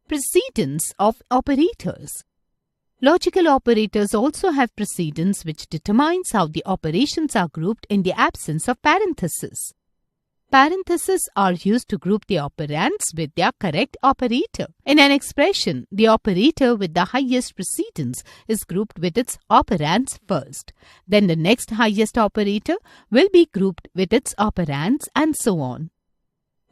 Precedence of operators. Logical operators also have precedence which determines how the operations are grouped in the absence of parentheses. Parentheses are used to group the operands with their correct operator. In an expression, the operator with the highest precedence is grouped with its operands first. Then the next highest operator will be grouped with its operands, and so on.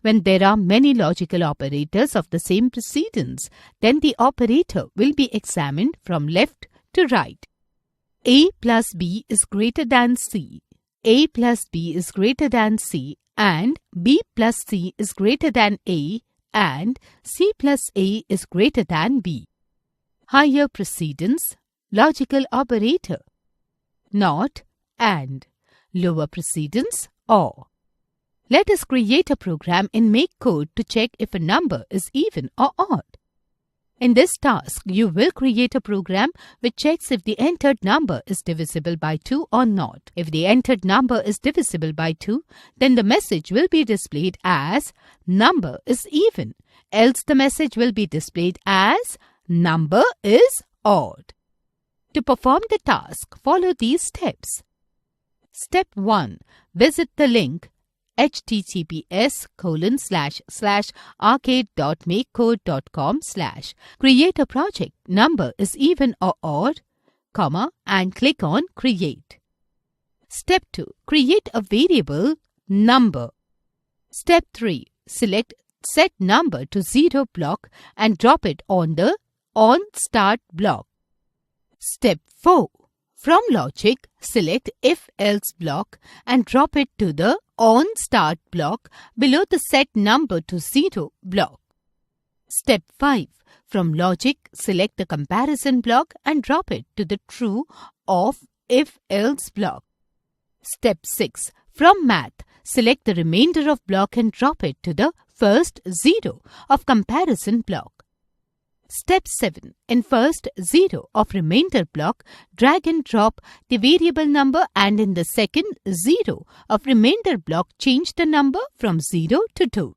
When there are many logical operators of the same precedence, then the operator will be examined from left to right. A plus B is greater than C. A plus B is greater than C, and B plus C is greater than A, and C plus A is greater than B. Higher precedence, logical operator. Not, and. Lower precedence, or. Let us create a program in MakeCode to check if a number is even or odd. In this task, you will create a program which checks if the entered number is divisible by 2 or not. If the entered number is divisible by 2, then the message will be displayed as number is even, else the message will be displayed as number is odd. To perform the task, follow these steps. Step 1. Visit the link https://arcade.makecode.com/ create a project number is even or odd, and click on create. Step 2. Create a variable number. Step 3. Select set number to 0 block and drop it on the on start block. Step 4. From logic, select if-else block and drop it to the on start block below the set number to 0 block. Step 5. From logic, select the comparison block and drop it to the true of if-else block. Step 6. From math, select the remainder of block and drop it to the first 0 of comparison block. Step 7. In first 0 of remainder block, drag and drop the variable number, and in the second 0 of remainder block, change the number from 0 to 2.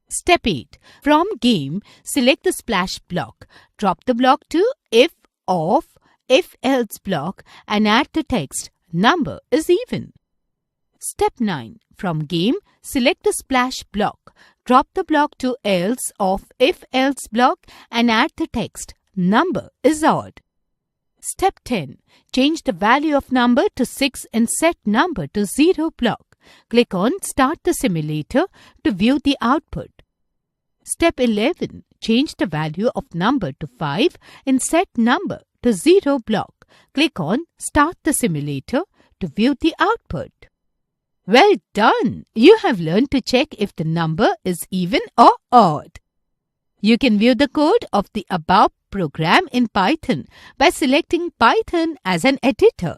Step 8. From game, select the splash block. Drop the block to if of if-else block and add the text number is even. Step 9. From game, select the splash block. Drop the block to else of if-else block and add the text number is odd. Step 10. Change the value of number to 6 and set number to 0 block. Click on Start the simulator to view the output. Step 11. Change the value of number to 5 and set number to 0 block. Click on Start the simulator to view the output. Well done! You have learned to check if the number is even or odd. You can view the code of the above program in Python by selecting Python as an editor.